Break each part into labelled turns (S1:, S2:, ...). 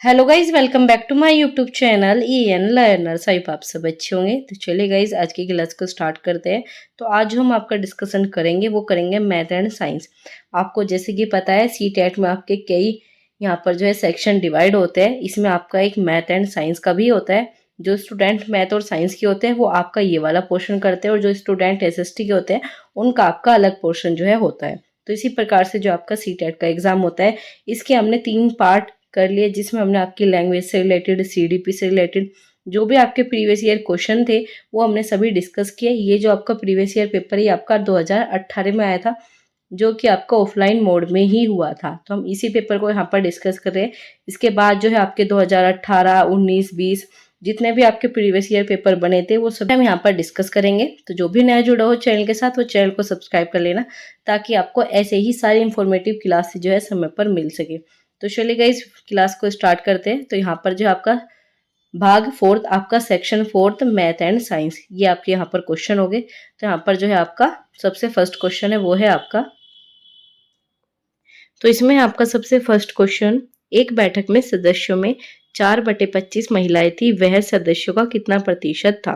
S1: Hello guys, welcome back to my YouTube channel EN learners. I आप सब अच्छे होंगे। तो चलिए गाइज, आज की क्लास को स्टार्ट करते हैं। तो आज हम आपका डिस्कशन करेंगे, वो करेंगे मैथ एंड साइंस। आपको जैसे कि पता है CTET में आपके कई यहाँ पर जो है सेक्शन डिवाइड होते हैं। इसमें आपका एक मैथ एंड साइंस का भी होता है। जो स्टूडेंट मैथ और साइंस के होते हैं वो आपका ये वाला पोर्शन करते हैं, और जो स्टूडेंट SST के होते हैं उनका आपका अलग पोर्शन जो है होता है। तो इसी प्रकार से जो आपका CTET का एग्जाम होता है, इसके हमने 3 पार्ट कर लिए, जिसमें हमने आपकी लैंग्वेज से रिलेटेड, CDP से रिलेटेड जो भी आपके प्रीवियस ईयर क्वेश्चन थे वो हमने सभी डिस्कस किए। ये जो आपका प्रीवियस ईयर पेपर है आपका 2018 में आया था, जो कि आपका ऑफलाइन मोड में ही हुआ था। तो हम इसी पेपर को यहाँ पर डिस्कस कर रहे हैं। इसके बाद जो है आपके 2018, 19, 20 जितने भी आपके प्रीवियस ईयर पेपर बने थे वो सब हम यहाँ पर डिस्कस करेंगे। तो जो भी नया जुड़ा हो चैनल के साथ वो चैनल को सब्सक्राइब कर लेना, ताकि आपको ऐसे ही सारी इंफॉर्मेटिव क्लास जो है समय पर मिल सके। तो चलिए गाइस, क्लास को स्टार्ट करते हैं। तो यहाँ पर जो आपका भाग 4, आपका सेक्शन 4 मैथ एंड साइंस, ये आपके यहाँ पर क्वेश्चन हो गए। तो यहाँ पर जो है आपका सबसे फर्स्ट क्वेश्चन है वो है आपका, तो इसमें आपका सबसे फर्स्ट क्वेश्चन, एक बैठक में सदस्यों में 4/25 महिलाएं थी, वह सदस्यों का कितना प्रतिशत था।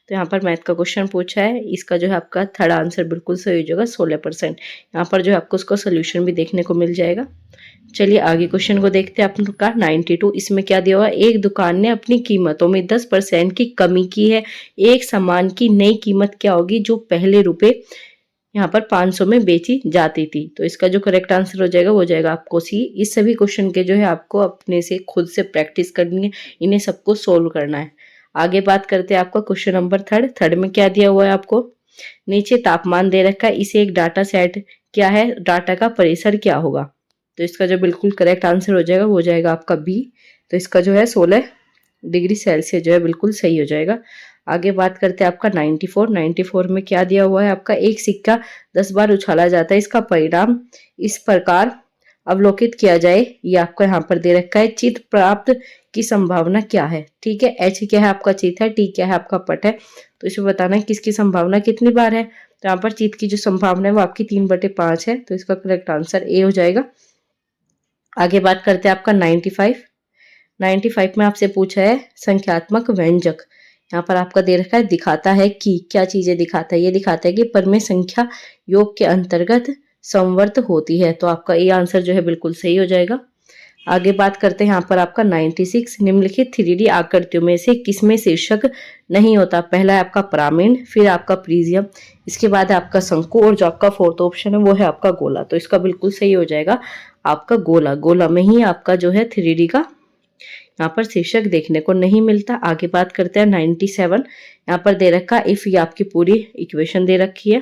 S1: तो यहाँ पर मैथ का क्वेश्चन पूछा है। इसका जो है आपका थर्ड आंसर बिल्कुल सही हो जाएगा, 16%। यहाँ पर जो है आपको उसका सोल्यूशन भी देखने को मिल जाएगा। चलिए आगे क्वेश्चन को देखते हैं। आपका 92, इसमें क्या दिया हुआ है, एक दुकान ने अपनी कीमतों में 10% की कमी की है, एक सामान की नई कीमत क्या होगी जो पहले रुपए यहाँ पर 500 में बेची जाती थी। तो इसका जो करेक्ट आंसर हो जाएगा वो हो जाएगा आपको सी। इस सभी क्वेश्चन के जो है आपको अपने से खुद से प्रैक्टिस करनी है, इन्हें सबको सोल्व करना है। आगे बात करते हैं आपका क्वेश्चन नंबर थर्ड में क्या दिया हुआ है आपको, नीचे तापमान दे रखा है, इसे एक डाटा सेट क्या है, डाटा का परिसर क्या होगा। तो इसका जो बिल्कुल करेक्ट आंसर हो जाएगा वो हो जाएगा आपका बी। तो इसका जो है 16 डिग्री सेल्सियस जो है बिल्कुल सही हो जाएगा। आगे बात करते हैं आपका 94 में क्या दिया हुआ है आपका, एक सिक्का 10 बार उछाला जाता है, इसका परिणाम इस प्रकार अवलोकित किया जाए। ये आपको यहाँ पर दे रखा है, चित प्राप्त की संभावना क्या है। ठीक है, H क्या है आपका चित है, T क्या है आपका पट है। तो इसमें बताना है किसकी संभावना कितनी बार है। तो यहाँ पर चित की जो संभावना है वो आपकी 3/5 है। तो इसका करेक्ट आंसर ए हो जाएगा। आगे बात करते हैं आपका 95 में आपसे पूछा है संख्यात्मक व्यंजक। यहाँ पर आपका दे रखा है, दिखाता है कि क्या चीजें दिखाता है, ये दिखाता है कि परमेय संख्या योग के अंतर्गत संवर्त होती है। तो आपका ये आंसर जो है बिल्कुल सही हो जाएगा। आगे बात करते हैं यहाँ पर आपका 96, निम्नलिखित 3D आकृतियों में से किसमें शीर्षक नहीं होता। पहला है आपका पिरामिड, फिर आपका प्रिज्म, इसके बाद है आपका शंकु, और जो आपका फोर्थ ऑप्शन है वो है आपका गोला। तो इसका बिल्कुल सही हो जाएगा आपका गोला में ही आपका जो है 3D का यहाँ पर शीर्षक देखने को नहीं मिलता। आगे बात करते हैं 97, यहाँ पर दे रखा इफ, ये आपकी पूरी इक्वेशन दे रखी है।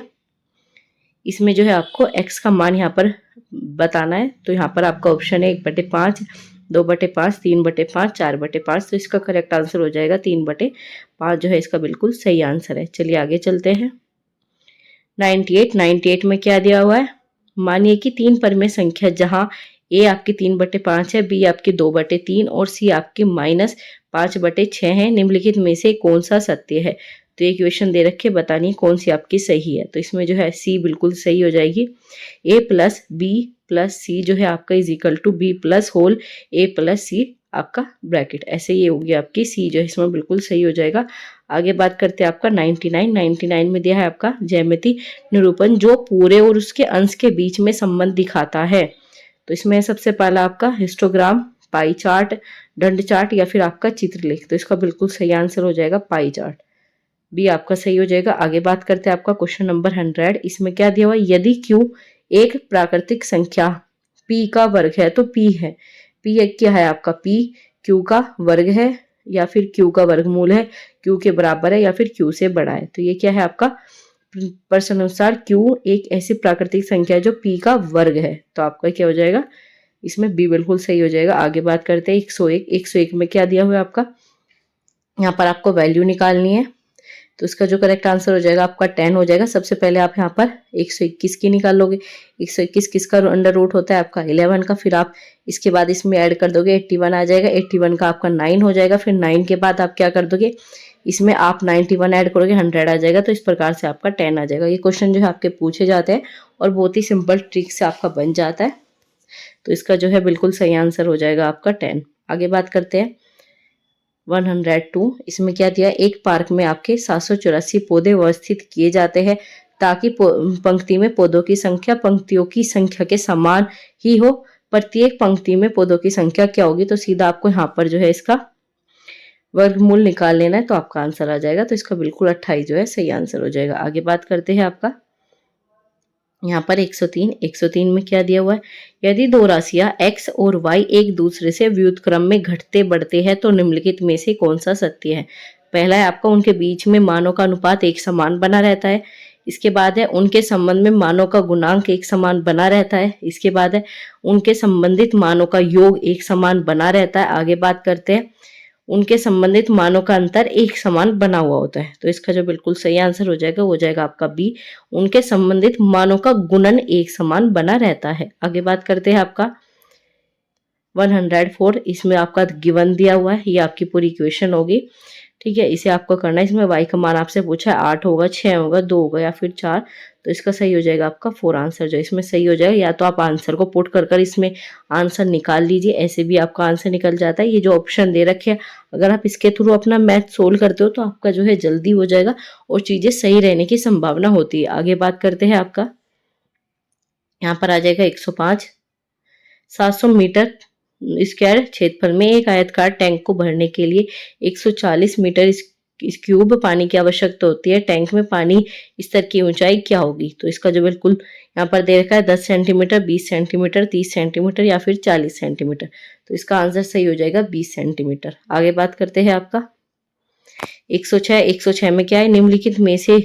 S1: इसमें जो है आपको x का मान यहाँ पर बताना है। तो यहाँ पर आपका ऑप्शन है 1/5, 2/5, 3/5, 4/5। तो इसका करेक्ट आंसर हो जाएगा 3/5 जो है इसका बिल्कुल सही आंसर है। चलिए आगे चलते हैं। 98 में क्या दिया हुआ है, मानिए कि 3 परमेय संख्या जहां ए आपकी 3/5 है, बी आपकी 2/3 और सी आपकी -5/6 है, निम्नलिखित में से कौन सा सत्य है। तो ये इक्वेशन दे रखे, बतानी कौन सी आपकी सही है। तो इसमें जो है सी बिल्कुल सही हो जाएगी। a + b + c जो है आपका = b + होल a + c आपका ब्रैकेट, ऐसे ये होगी आपकी सी जो है इसमें बिल्कुल सही हो जाएगा। आगे बात करते हैं आपका 99 में दिया है आपका ज्यामिति निरूपण जो पूरे और उसके अंश के बीच में संबंध दिखाता है। तो इसमें सबसे पहला आपका हिस्टोग्राम, पाई चार्ट, दंड चार्ट या फिर आपका चित्रलेख। तो इसका बिल्कुल सही आंसर हो जाएगा पाई चार्ट, बी आपका सही हो जाएगा। आगे बात करते हैं आपका क्वेश्चन नंबर 100, इसमें क्या दिया हुआ है, यदि Q एक प्राकृतिक संख्या P का वर्ग है तो P है, P एक क्या है आपका, P Q का वर्ग है या फिर Q का वर्गमूल है, Q के बराबर है या फिर Q से बड़ा है। तो ये क्या है आपका, प्रश्न अनुसार Q एक ऐसी प्राकृतिक संख्या है जो P का वर्ग है। तो आपका क्या हो जाएगा, इसमें B बिल्कुल सही हो जाएगा। आगे बात करते हैं 101 में क्या दिया हुआ है आपका, यहाँ पर आपको वैल्यू निकालनी है। तो इसका जो करेक्ट आंसर हो जाएगा आपका 10 हो जाएगा। सबसे पहले आप यहाँ पर 121 की निकाल लोगे। 121 किसका अंडर रूट होता है आपका 11 का, फिर आप इसके बाद इसमें ऐड कर दोगे 81 आ जाएगा, 81 का आपका 9 हो जाएगा, फिर 9 के बाद आप क्या कर दोगे, इसमें आप 91 ऐड करोगे, 100 आ जाएगा। तो इस प्रकार से आपका 10 आ जाएगा। ये क्वेश्चन जो है आपके पूछे जाते हैं और बहुत ही सिंपल ट्रिक से आपका बन जाता है। तो इसका जो है बिल्कुल सही आंसर हो जाएगा आपका 10। आगे बात करते हैं 102। इसमें क्या दिया, एक पार्क में आपके 784 पौधे व्यवस्थित किए जाते हैं ताकि पंक्ति में पौधों की संख्या पंक्तियों की संख्या के समान ही हो। प्रत्येक पंक्ति में पौधों की संख्या क्या होगी, तो सीधा आपको यहाँ पर जो है इसका वर्गमूल निकाल लेना है तो आपका आंसर आ जाएगा। तो इसका बिल्कुल 28 जो है सही आंसर हो जाएगा। आगे बात करते हैं आपका यहाँ पर 103 में क्या दिया हुआ है, यदि दो राशियां x और y एक दूसरे से व्युत्क्रम में घटते बढ़ते हैं तो निम्नलिखित में से कौन सा सत्य है। पहला है आपका उनके बीच में मानों का अनुपात एक समान बना रहता है। इसके बाद है उनके संबंध में मानों का गुणांक एक समान बना रहता है। इसके बाद है उनके संबंधित मानों का योग एक समान बना रहता है। आगे बात करते हैं उनके संबंधित मानों का अंतर एक समान बना हुआ होता है। तो इसका जो बिल्कुल सही आंसर हो जाएगा वो जाएगा आपका बी, उनके संबंधित मानों का गुणन एक समान बना रहता है। आगे बात करते हैं आपका 104। इसमें आपका गिवन दिया हुआ है, ये आपकी पूरी इक्वेशन होगी, ठीक है। इसे आपको करना है, इसमें y का मान आपसे पूछा है 8 होगा, 6 होगा, 2 होगा या फिर 4। तो इसका सही हो जाएगा आपका 4 आंसर जो इसमें सही हो जाएगा। या तो आप आंसर को पुट कर इसमें आंसर निकाल लीजिए, ऐसे भी आपका आंसर निकल जाता है। ये जो ऑप्शन दे रखे हैं अगर आप इसके थ्रू अपना मैथ सोल्व करते हो तो आपका जो है जल्दी हो जाएगा और चीजें सही रहने की संभावना होती है। आगे बात करते हैं आपका यहाँ पर आ जाएगा 105। 700 मीटर स्क्वायर क्षेत्रफल में एक आयतकार टैंक को भरने के लिए 140 मीटर क्यूब पानी की आवश्यकता होती है। टैंक में पानी स्तर की ऊंचाई क्या होगी। तो इसका जो बिल्कुल यहाँ पर दे रखा है 10 सेंटीमीटर, 20 सेंटीमीटर, 30 सेंटीमीटर या फिर 40 सेंटीमीटर। तो इसका आंसर सही हो जाएगा 20 सेंटीमीटर। आगे बात करते हैं आपका 106 में क्या है, निम्नलिखित में से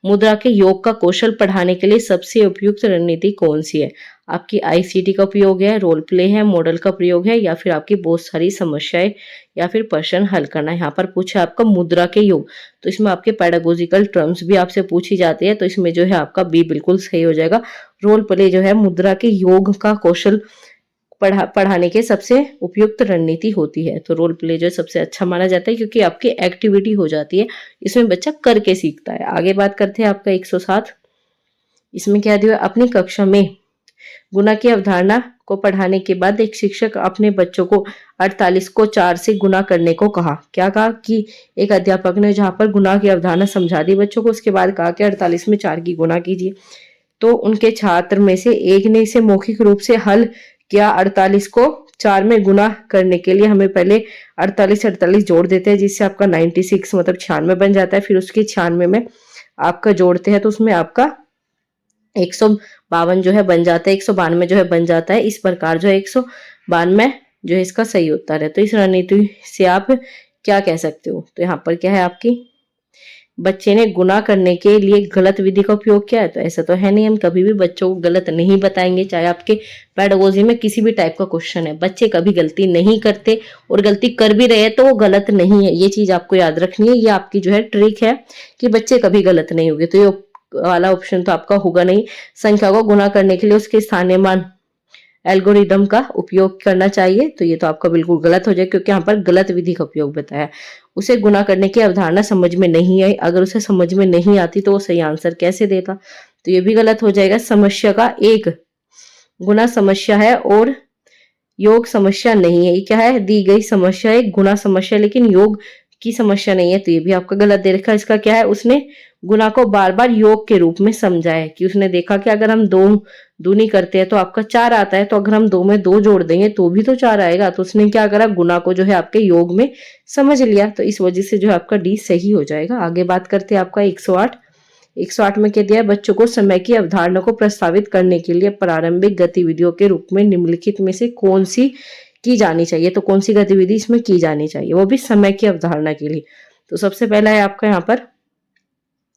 S1: मुद्रा के योग का कौशल पढ़ाने के लिए सबसे उपयुक्त रणनीति कौन सी है। आपकी आईसीटी का प्रयोग है, रोल प्ले है, मॉडल का प्रयोग है या फिर आपकी बहुत सारी समस्याएं या फिर प्रश्न हल करना है। यहाँ पर पूछा आपका मुद्रा के योग, तो इसमें आपके पेडागोजिकल टर्म्स भी आपसे पूछी जाती है। तो इसमें जो है आपका बी बिल्कुल सही हो जाएगा। रोल प्ले जो है मुद्रा के योग का कौशल पढ़ाने के सबसे उपयुक्त रणनीति होती है। तो रोल प्ले जो सबसे अच्छा माना जाता है क्योंकि आपकी एक्टिविटी हो जाती है, इसमें बच्चा करके सीखता है। आगे बात करते हैं आपका 107। इसमें क्या दिया, अपनी कक्षा में गुना की अवधारणा को पढ़ाने के बाद एक शिक्षक अपने बच्चों को 48 को 4 से गुना करने को कहा। क्या कहा कि एक अध्यापक ने जहां पर गुना की अवधारणा समझा दी बच्चों को, उसके बाद कहा कि 48 में 4 की गुना कीजिए। तो उनके छात्र में से एक ने इसे मौखिक रूप से हल किया। 48 को 4 में गुना करने के लिए हमें पहले 48 जोड़ देते हैं जिससे आपका 96 मतलब 96 बन जाता है। फिर उसकी 96 में आपका जोड़ते हैं तो उसमें आपका 152 जो है बन जाता है, 192 जो है बन जाता है। इस प्रकार जो है 192 जो है इसका सही उत्तर है। तो इस रणनीति से आप क्या कह सकते हो, तो यहाँ पर क्या है आपकी बच्चे ने गुना करने के लिए गलत विधि का उपयोग किया है। तो ऐसा तो है नहीं, हम कभी भी बच्चों को गलत नहीं बताएंगे। चाहे आपके पेडागोजी में किसी भी टाइप का क्वेश्चन है, बच्चे कभी गलती नहीं करते और गलती कर भी रहे हैं तो वो गलत नहीं है। ये चीज आपको याद रखनी है, ये आपकी जो है ट्रिक है कि बच्चे कभी गलत नहीं होंगे। तो ये वाला ऑप्शन तो आपका होगा नहीं। संख्या को गुना करने के लिए उसके स्थानीय मान एल्गोरिदम का उपयोग करना चाहिए, तो ये तो आपका बिल्कुल गलत हो जाए क्योंकि यहाँ पर गलत विधि का उपयोग बताया। उसे गुना करने की अवधारणा समझ में नहीं आई, अगर उसे समझ में नहीं आती तो वो सही आंसर कैसे देता, तो ये भी गलत हो जाएगा। समस्या का एक गुना समस्या है और योग समस्या नहीं है। ये क्या है, दी गई समस्या एक गुना समस्या लेकिन योग की समस्या नहीं है, तो ये भी आपका गलत दे रखा है। इसका क्या है, उसने गुना को बार बार योग के रूप में समझा है कि उसने देखा कि अगर हम 2 दूनी करते हैं तो आपका 4 आता है, तो अगर हम 2 में 2 जोड़ देंगे तो भी तो 4 आएगा। तो उसने क्या करा, गुना को जो है आपके योग में समझ लिया। तो इस वजह से जो है आपका डी सही हो जाएगा। आगे बात करते हैं आपका 108 में क्या दिया है, बच्चों को समय की अवधारणा को प्रस्तावित करने के लिए प्रारंभिक गतिविधियों के रूप में निम्नलिखित में से कौन सी की जानी चाहिए। तो कौन सी गतिविधि इसमें की जानी चाहिए, वो भी समय की अवधारणा के लिए। तो सबसे पहला है आपका यहाँ पर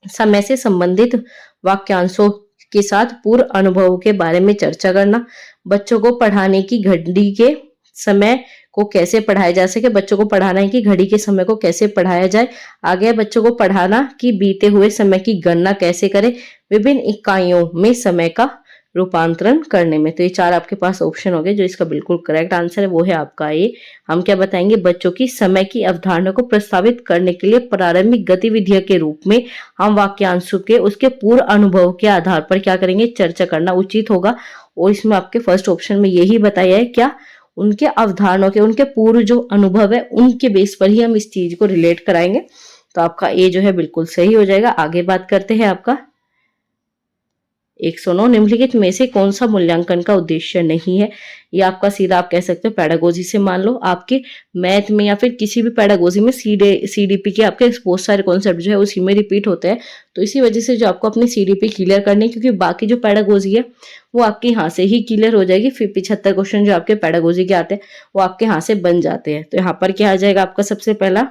S1: समय से संबंधित वाक्यांशों के साथ पूर्व अनुभव के बारे में चर्चा करना। बच्चों को पढ़ाने की घड़ी के समय को कैसे पढ़ाया जा सके, बच्चों को पढ़ाना है कि घड़ी के समय को कैसे पढ़ाया जाए। आगे बच्चों को पढ़ाना कि बीते हुए समय की गणना कैसे करें, विभिन्न इकाइयों में समय का रूपांतरण करने में। तो ये 4 आपके पास ऑप्शन हो गए। जो इसका बिल्कुल करेक्ट आंसर है वो है आपका ये। हम क्या बताएंगे, बच्चों की समय की अवधारणा को प्रस्तावित करने के लिए प्रारंभिक गतिविधियों के रूप में हम वाक्यांशों के उसके पूर्व अनुभव के आधार पर क्या करेंगे, चर्चा करना उचित होगा। और इसमें आपके फर्स्ट ऑप्शन में यही बताया है क्या, उनके अवधारणाओं के, उनके पूर्व जो अनुभव है उनके बेस पर ही हम इस चीज को रिलेट कराएंगे। तो आपका ए जो है बिल्कुल सही हो जाएगा। आगे बात करते हैं आपका 109, निम्नलिखित में से कौन सा मूल्यांकन का उद्देश्य नहीं है। ये आपका सीधा आप कह सकते हो पेडागोजी से। मान लो आपके मैथ में या फिर किसी भी पेडागोजी में सीडीपी के आपके बहुत सारे कॉन्सेप्ट जो है उसी में रिपीट होते हैं, तो इसी वजह से जो आपको अपनी सीडीपी क्लियर करनी है, क्योंकि बाकी जो पेडागोजी है वो आपके यहाँ से ही क्लियर हो जाएगी। फिर 75 क्वेश्चन जो आपके पेडागोजी के आते हैं वो आपके यहाँ से बन जाते हैं। तो यहाँ पर क्या आ जाएगा आपका सबसे पहला,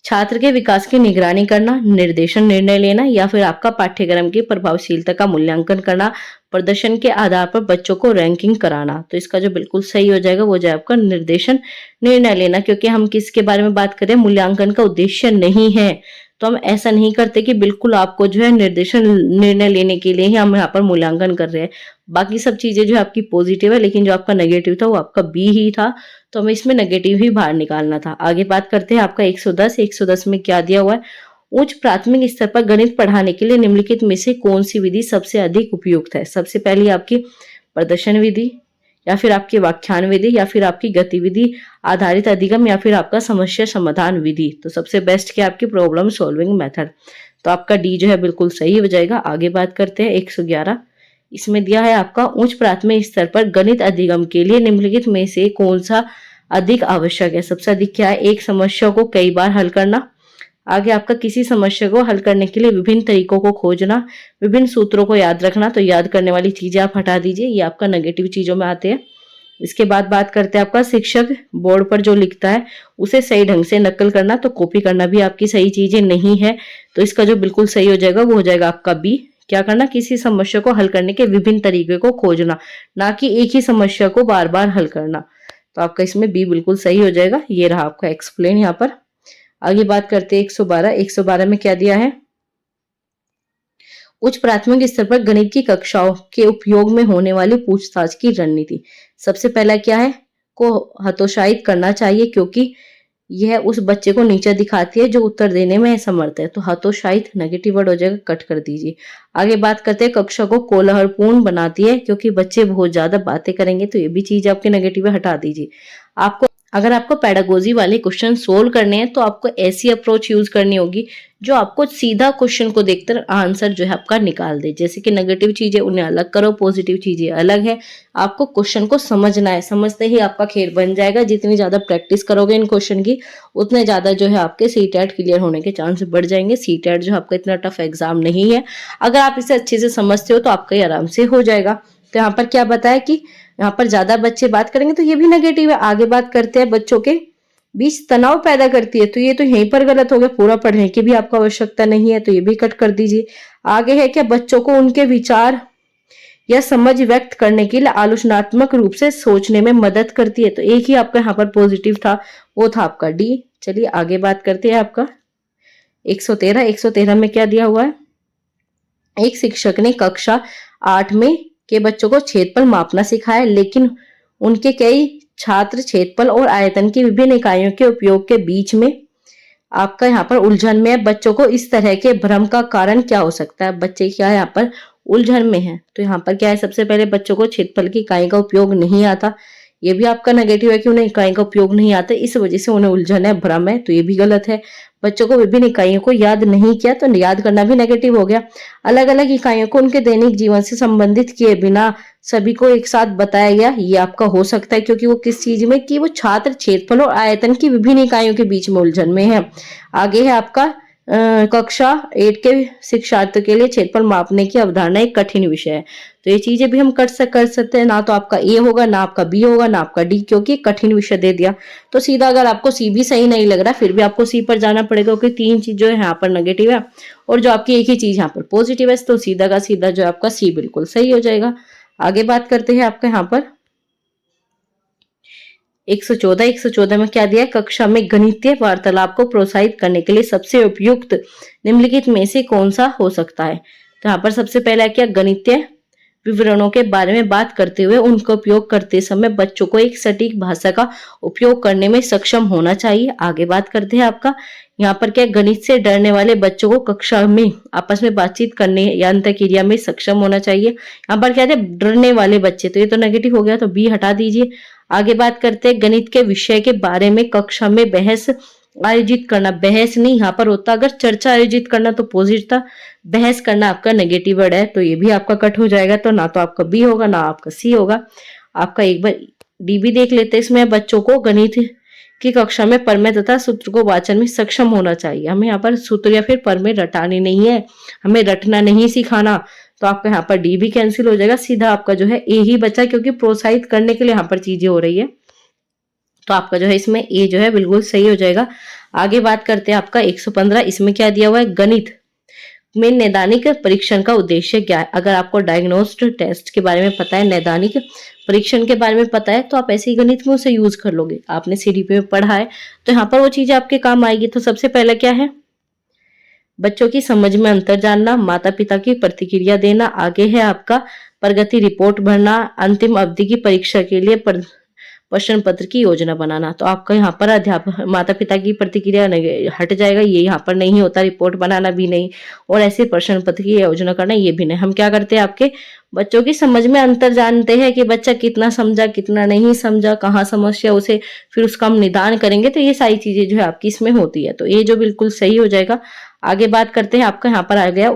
S1: छात्र के विकास की निगरानी करना, निर्देशन निर्णय लेना, या फिर आपका पाठ्यक्रम की प्रभावशीलता का मूल्यांकन करना, प्रदर्शन के आधार पर बच्चों को रैंकिंग कराना। तो इसका जो बिल्कुल सही हो जाएगा वो जाए आपका निर्देशन निर्णय लेना, क्योंकि हम किसके बारे में बात करें, मूल्यांकन का उद्देश्य नहीं है। तो हम ऐसा नहीं करते कि बिल्कुल आपको जो है निर्देशन निर्णय लेने के लिए ही हम यहाँ पर मूल्यांकन कर रहे हैं। बाकी सब चीजें जो है आपकी पॉजिटिव है, लेकिन जो आपका नेगेटिव था वो आपका बी ही था, तो हमें इसमें नेगेटिव ही बाहर निकालना था। आगे बात करते हैं आपका 110 में क्या दिया हुआ है। उच्च प्राथमिक स्तर पर गणित पढ़ाने के लिए निम्नलिखित में से कौन सी विधि सबसे अधिक उपयुक्त है। सबसे पहली आपकी प्रदर्शन विधि, या फिर आपकी व्याख्यान विधि, या फिर आपकी गतिविधि आधारित अधिगम, या फिर आपका समस्या समाधान विधि। तो सबसे बेस्ट क्या आपकी प्रॉब्लम सॉल्विंग मेथड। तो आपका डी जो है बिल्कुल सही हो जाएगा। आगे बात करते हैं 111, इसमें दिया है आपका उच्च प्राथमिक स्तर पर गणित अधिगम के लिए निम्नलिखित में से कौन सा अधिक आवश्यक है। सबसे अधिक क्या है, एक समस्या को कई बार हल करना। आगे आपका किसी समस्या को हल करने के लिए विभिन्न तरीकों को खोजना, विभिन्न सूत्रों को याद रखना। तो याद करने वाली चीजें आप हटा दीजिए, ये आपका नेगेटिव चीजों में आते हैं। इसके बाद बात करते हैं आपका शिक्षक बोर्ड पर जो लिखता है उसे सही ढंग से नकल करना। तो कॉपी करना भी आपकी सही चीजें नहीं है। तो इसका जो बिल्कुल सही हो जाएगा वो हो जाएगा आपका बी। क्या करना, किसी समस्या को हल करने के विभिन्न तरीके को खोजना, ना कि एक ही समस्या को बार बार हल करना। तो आपका इसमें बी बिल्कुल सही हो जाएगा। ये रहा आपका एक्सप्लेन यहाँ पर। आगे बात करते हैं 112 में क्या दिया है, उच्च प्राथमिक स्तर पर गणित की कक्षाओं के उपयोग में होने वाली पूछताछ की रणनीति। सबसे पहला क्या है, को हतोत्साहित करना चाहिए, क्योंकि यह उस बच्चे को नीचा दिखाती है जो उत्तर देने में असमर्थ है। तो हतोत्साहित नेगेटिव वर्ड हो जाएगा, कट कर दीजिए। आगे बात करते हैं, कक्षा को कोलाहलपूर्ण बनाती है, क्योंकि बच्चे बहुत ज्यादा बातें करेंगे। तो ये भी चीज आपके नेगेटिव है, हटा दीजिए। आपको अगर आपको पेडागोजी वाले क्वेश्चन सोल्व करने हैं तो आपको ऐसी अप्रोच यूज करनी होगी जो आपको सीधा क्वेश्चन को देखकर आंसर जो है आपका निकाल दे। जैसे कि नेगेटिव चीजें उन्हें अलग करो, पॉजिटिव चीजें अलग है। आपको क्वेश्चन को समझना है, समझते ही आपका खेल बन जाएगा। जितनी ज्यादा प्रैक्टिस करोगे इन क्वेश्चन की, उतने ज्यादा जो है आपके सीटेट क्लियर होने के चांस बढ़ जाएंगे। सीटेट जो आपका इतना टफ एग्जाम नहीं है, अगर आप इसे अच्छे से समझते हो तो आपका ये आराम से हो जाएगा। तो यहाँ पर क्या बताया कि यहाँ पर ज्यादा बच्चे बात करेंगे, तो ये भी नेगेटिव है। आगे बात करते हैं, बच्चों के बीच तनाव पैदा करती है। तो ये तो यहीं पर गलत हो गया, पूरा पढ़ने की भी आपको आवश्यकता नहीं है, तो ये भी कट कर दीजिए। आगे है क्या, बच्चों को उनके विचार या समझ व्यक्त करने के लिए आलोचनात्मक रूप से सोचने में मदद करती है। तो एक ही आपका यहाँ पर पॉजिटिव था, वो था आपका डी। चलिए आगे बात करते हैं आपका 113 में क्या दिया हुआ है, एक शिक्षक ने कक्षा 8 में के बच्चों को क्षेत्रफल मापना सिखाया, लेकिन उनके कई छात्र क्षेत्रफल और आयतन की विभिन्न इकाइयों के उपयोग के बीच में आपका यहाँ पर उलझन में है। बच्चों को इस तरह के भ्रम का कारण क्या हो सकता है, बच्चे क्या है यहाँ पर उलझन में है। तो यहाँ पर क्या है, सबसे पहले बच्चों को क्षेत्रफल की इकाई का उपयोग नहीं आता। ये भी आपका नेगेटिव है कि उन्हें इकाई का उपयोग नहीं आता, इस वजह से उन्हें उलझन है, भ्रम है। तो ये भी गलत है। बच्चों को विभिन्न इकाइयों को याद नहीं किया, तो याद करना भी नेगेटिव हो गया। अलग अलग इकाइयों को उनके दैनिक जीवन से संबंधित किए बिना सभी को एक साथ बताया गया, ये आपका हो सकता है, क्योंकि वो किस चीज में, कि वो छात्र क्षेत्रफल और आयतन की विभिन्न इकाइयों के बीच में उलझन में है। आगे है आपका कक्षा 8 के शिक्षार्थियों के लिए क्षेत्रफल मापने की अवधारणा एक कठिन विषय है। तो ये चीजें भी हम कर सकते हैं। ना तो आपका ए होगा, ना आपका बी होगा, ना आपका डी, क्योंकि कठिन विषय दे दिया। तो सीधा अगर आपको सी भी सही नहीं लग रहा, फिर भी आपको सी पर जाना पड़ेगा, क्योंकि 3 चीज जो है यहाँ पर नेगेटिव है और जो आपकी एक ही चीज यहाँ पर पॉजिटिव है। तो सीधा का सीधा जो आपका सी बिल्कुल सही हो जाएगा। आगे बात करते हैं आपका यहाँ पर 114 में क्या दिया है, कक्षा में गणितीय वार्तालाप को प्रोत्साहित करने के लिए सबसे उपयुक्त निम्नलिखित में से कौन सा हो सकता है। तो यहाँ पर सबसे पहला क्या, गणितीय विवरणों के बारे में बात करते हुए उनका उपयोग करते समय बच्चों को एक सटीक भाषा का उपयोग करने में सक्षम होना चाहिए। आगे बात करते हैं आपका यहाँ पर क्या, गणित से डरने वाले बच्चों को कक्षा में आपस में बातचीत करने या अंतःक्रिया में सक्षम होना चाहिए। यहाँ पर क्या है, डरने वाले बच्चे, तो ये तो नेगेटिव हो गया, तो बी हटा दीजिए। आगे बात करते हैं गणित के विषय के बारे में कक्षा में बहस आयोजित करना। बहस नहीं यहाँ पर होता, अगर चर्चा आयोजित करना तो पॉजिटिव था, बहस करना आपका नेगेटिव वर्ड है, तो ये भी आपका कट हो जाएगा। तो ना तो आपका बी होगा ना आपका सी होगा, आपका एक बार डी भी देख लेते हैं। इसमें बच्चों को गणित की कक्षा में प्रमेय तथा सूत्र को वाचन में सक्षम होना चाहिए। हमें यहाँ पर सूत्र या फिर प्रमेय रटाने नहीं है, हमें रटना नहीं सिखाना, तो आपका यहाँ पर डी भी कैंसिल हो जाएगा, सीधा आपका जो है ए ही बचा, क्योंकि प्रोत्साहित करने के लिए यहाँ पर चीजें हो रही है, तो आपका जो है इसमें ए जो है बिल्कुल सही हो जाएगा। आगे बात करते हैं आपका 115, इसमें क्या दिया हुआ है, गणित में नैदानिक परीक्षण का उद्देश्य क्या है। अगर आपको डायग्नोस्टिक टेस्ट के बारे में पता है, नैदानिक परीक्षण के बारे में पता है, तो आप ऐसे ही गणित में उसे यूज कर लोगे, आपने सीडीपी में पढ़ा है, तो यहाँ पर वो चीजें आपके काम आएगी। तो सबसे पहले क्या है, बच्चों की समझ में अंतर जानना, माता पिता की प्रतिक्रिया देना, आगे है आपका प्रगति रिपोर्ट भरना, अंतिम अवधि की परीक्षा के लिए प्रश्न पत्र की योजना बनाना। तो आपका यहाँ पर अध्यापक माता पिता की प्रतिक्रिया हट जाएगा, ये यहाँ पर नहीं होता, रिपोर्ट बनाना भी नहीं, और ऐसे प्रश्न पत्र की योजना करना ये भी नहीं। हम क्या करते हैं, आपके बच्चों की समझ में अंतर जानते हैं कि बच्चा कितना समझा कितना नहीं समझा, कहाँ समस्या, उसे फिर उसका हम निदान करेंगे, तो ये सारी चीजें जो है आपकी इसमें होती है, तो ये जो बिल्कुल सही हो जाएगा। आगे बात करते हैं, आपका यहाँ पर आ गया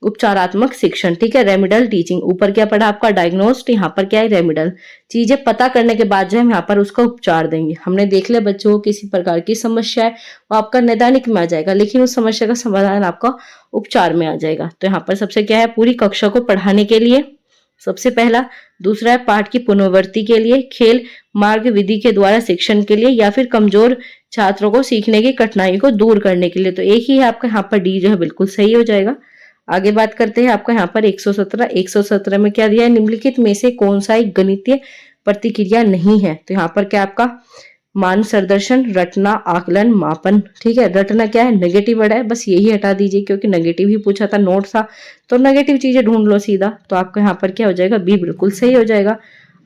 S1: उपचारात्मक शिक्षण, ठीक है, रेमिडल टीचिंग। ऊपर क्या पढ़ा आपका, डायग्नोस्ट, यहाँ पर क्या है, रेमिडल। चीजें पता करने के बाद जो है हम यहाँ पर उसका उपचार देंगे। हमने देख लिया बच्चों को किसी प्रकार की समस्या है, वो आपका नैदानिक में आ जाएगा, लेकिन उस समस्या का समाधान आपका उपचार में आ जाएगा। तो यहाँ पर सबसे क्या है, पूरी कक्षा को पढ़ाने के लिए सबसे पहला, दूसरा है पाठ की पुनरावृत्ति के लिए, खेल मार्ग विधि के द्वारा शिक्षण के लिए, या फिर कमजोर छात्रों को सीखने की कठिनाई को दूर करने के लिए। तो एक ही है आपका यहाँ पर डी जो है बिल्कुल सही हो जाएगा। आगे बात करते हैं आपका यहाँ पर 117 में क्या दिया है, निम्नलिखित में से कौन सा एक गणितीय प्रतिक्रिया नहीं है। तो यहाँ पर क्या आपका मान प्रदर्शन, रटना, आकलन, मापन, ठीक है। रटना क्या है, नेगेटिव वर्ड है, बस यही हटा दीजिए, क्योंकि नेगेटिव ही पूछा था, नोट था, तो नेगेटिव चीजें ढूंढ लो सीधा। तो आपका यहाँ पर क्या हो जाएगा, बी बिल्कुल सही हो जाएगा।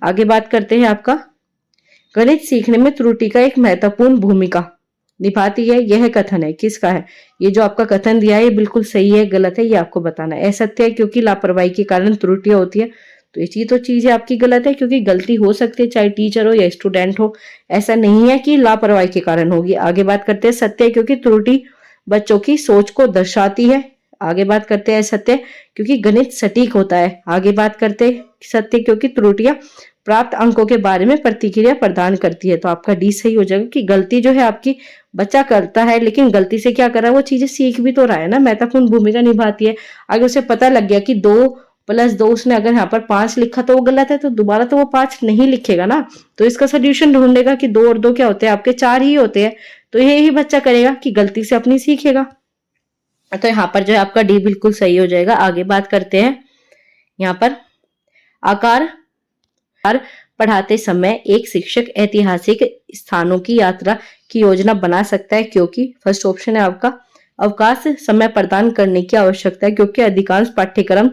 S1: आगे बात करते हैं आपका गणित सीखने में त्रुटि का एक महत्वपूर्ण भूमिका निभाती है, यह कथन है, किसका है। ये जो आपका कथन दिया है ये बिल्कुल सही है गलत है, ये आपको बताना है। असत्य है क्योंकि लापरवाही के कारण त्रुटियां होती है, तो ये तो चीजें आपकी गलत है, क्योंकि गलती हो सकती है चाहे टीचर हो या स्टूडेंट हो, ऐसा नहीं है कि लापरवाही के कारण होगी। आगे बात करते हैं, सत्य है क्योंकि त्रुटि बच्चों की सोच को दर्शाती है। आगे बात करते हैं, सत्य क्योंकि गणित सटीक होता है। आगे बात करते हैं, सत्य क्योंकि त्रुटियां प्राप्त अंकों के बारे में प्रतिक्रिया प्रदान करती है। तो आपका डी सही हो जाएगा कि गलती जो है आपकी बच्चा करता है, लेकिन गलती से क्या कर रहा है, वो चीजें सीख भी तो रहा है ना, महत्वपूर्ण भूमिका निभाती है। अगर उसे पता लग गया कि 2 + 2 उसने अगर यहाँ पर 5 लिखा तो वो गलत है, तो दोबारा तो वो 5 नहीं लिखेगा ना, तो इसका सोल्यूशन ढूंढेगा कि 2 और 2 क्या होते हैं, आपके 4 ही होते हैं। तो यही बच्चा करेगा कि गलती से अपनी सीखेगा। तो यहाँ पर जो है आपका डी बिल्कुल सही हो जाएगा। आगे बात करते हैं, यहाँ पर आकार पढ़ाते समय एक शिक्षक ऐतिहासिक स्थानों की यात्रा की योजना बना सकता है, क्योंकि फर्स्ट ऑप्शन है आपका अवकाश समय प्रदान करने की आवश्यकता है, क्योंकि अधिकांश पाठ्यक्रम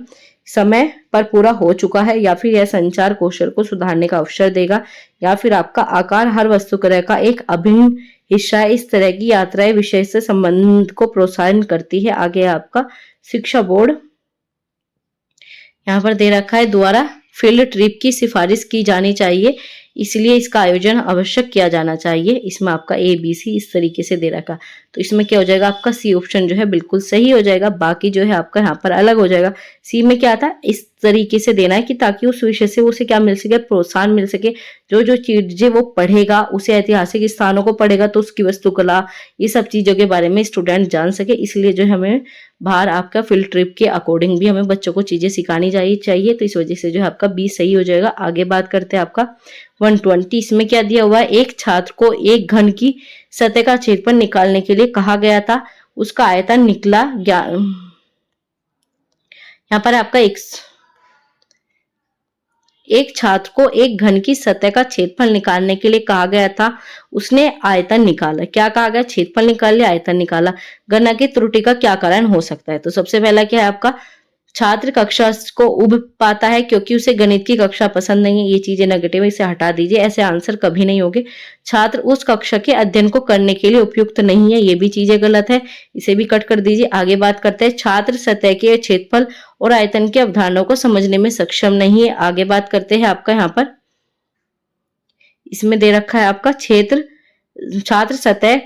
S1: समय पर पूरा हो चुका है, या फिर यह संचार कौशल को सुधारने का अवसर देगा, या फिर आपका आकार हर वस्तुक्रय का एक अभिन्न हिस्सा है। इस तरह की यात्राएं विषय से संबंध को प्रोत्साहन करती है। आगे आपका शिक्षा बोर्ड यहाँ पर दे रखा है, द्वारा फील्ड ट्रिप की सिफारिश की जानी चाहिए, इसलिए इसका आयोजन आवश्यक किया जाना चाहिए। इसमें आपका ए बी सी इस तरीके से दे रखा, तो इसमें क्या हो जाएगा, आपका सी ऑप्शन जो है बिल्कुल सही हो जाएगा। बाकी जो है आपका यहाँ पर अलग हो जाएगा। सी में क्या था, इस तरीके से देना है कि ताकि उस विषय से उसे क्या मिल सके, प्रोत्साहन मिल सके। जो जो चीजें वो पढ़ेगा, उसे ऐतिहासिक स्थानों को पढ़ेगा तो उसकी वस्तुकला, ये सब चीजों के बारे में स्टूडेंट जान सके। इसलिए जो हमें बाहर आपका फील्ड ट्रिप के अकॉर्डिंग भी हमें बच्चों को चीजें सिखानी चाहिए। तो इस वजह से जो है आपका बी सही हो जाएगा। आगे बात करते हैं आपका 120, इसमें क्या दिया हुआ है, एक छात्र को एक घन की सतह का क्षेत्रफल निकालने के लिए कहा गया था, उसका आयतन निकला। यहाँ पर आपका एक छात्र को एक घन की सतह का क्षेत्रफल निकालने के लिए कहा गया था, उसने आयतन निकाला। क्या कहा गया, क्षेत्रफल निकाल लिया, आयतन निकाला। गणना की त्रुटि का क्या कारण हो सकता है। तो सबसे पहला क्या है आपका, छात्र कक्षा को उब पाता है क्योंकि उसे गणित की कक्षा पसंद नहीं है। ये चीजें नेगेटिव है, इसे हटा दीजिए, ऐसे आंसर कभी नहीं होंगे। छात्र उस कक्षा के अध्ययन को करने के लिए उपयुक्त नहीं है, ये भी चीजें गलत है, इसे भी कट कर दीजिए। आगे बात करते हैं, छात्र सतह के क्षेत्रफल और आयतन की अवधारणाओं को समझने में सक्षम नहीं है। आगे बात करते हैं आपका यहाँ पर इसमें दे रखा है आपका छात्र सतह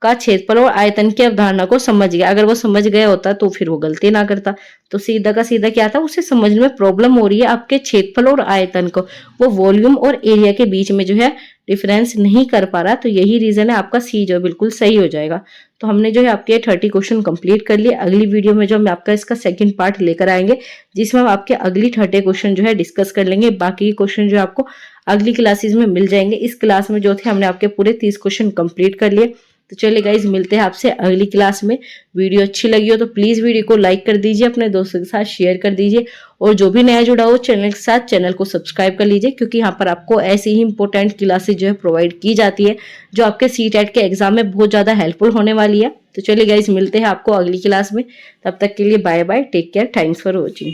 S1: का क्षेत्रफल और आयतन की अवधारणा को समझ गया। अगर वो समझ गया होता तो फिर वो गलती ना करता। तो सीधा का सीधा क्या था, उसे समझने में प्रॉब्लम हो रही है आपके क्षेत्रफल और आयतन को, वो वॉल्यूम और एरिया के बीच में जो है डिफरेंस नहीं कर पा रहा। तो यही रीजन है, आपका सी जो बिल्कुल सही हो जाएगा। तो हमने जो है आपके 30 क्वेश्चन कंप्लीट कर लिए। अगली वीडियो में जो हम आपका इसका सेकंड पार्ट लेकर आएंगे, जिसमें हम आपके अगली 30 क्वेश्चन जो है डिस्कस कर लेंगे। बाकी क्वेश्चन जो आपको अगली क्लासेस में मिल जाएंगे। इस क्लास में जो थे हमने आपके पूरे 30 क्वेश्चन कंप्लीट कर लिए। तो चलिए गाइज, मिलते हैं आपसे अगली क्लास में। वीडियो अच्छी लगी हो तो प्लीज वीडियो को लाइक कर दीजिए, अपने दोस्तों के साथ शेयर कर दीजिए, और जो भी नया जुड़ा हो चैनल के साथ चैनल को सब्सक्राइब कर लीजिए, क्योंकि यहाँ पर आपको ऐसी ही इंपॉर्टेंट क्लासेज जो है प्रोवाइड की जाती है, जो आपके सीटेट के एग्जाम में बहुत ज्यादा हेल्पफुल होने वाली है। तो चलिए गाइज, मिलते हैं आपको अगली क्लास में। तब तक के लिए bye bye, take care, thanks for watching.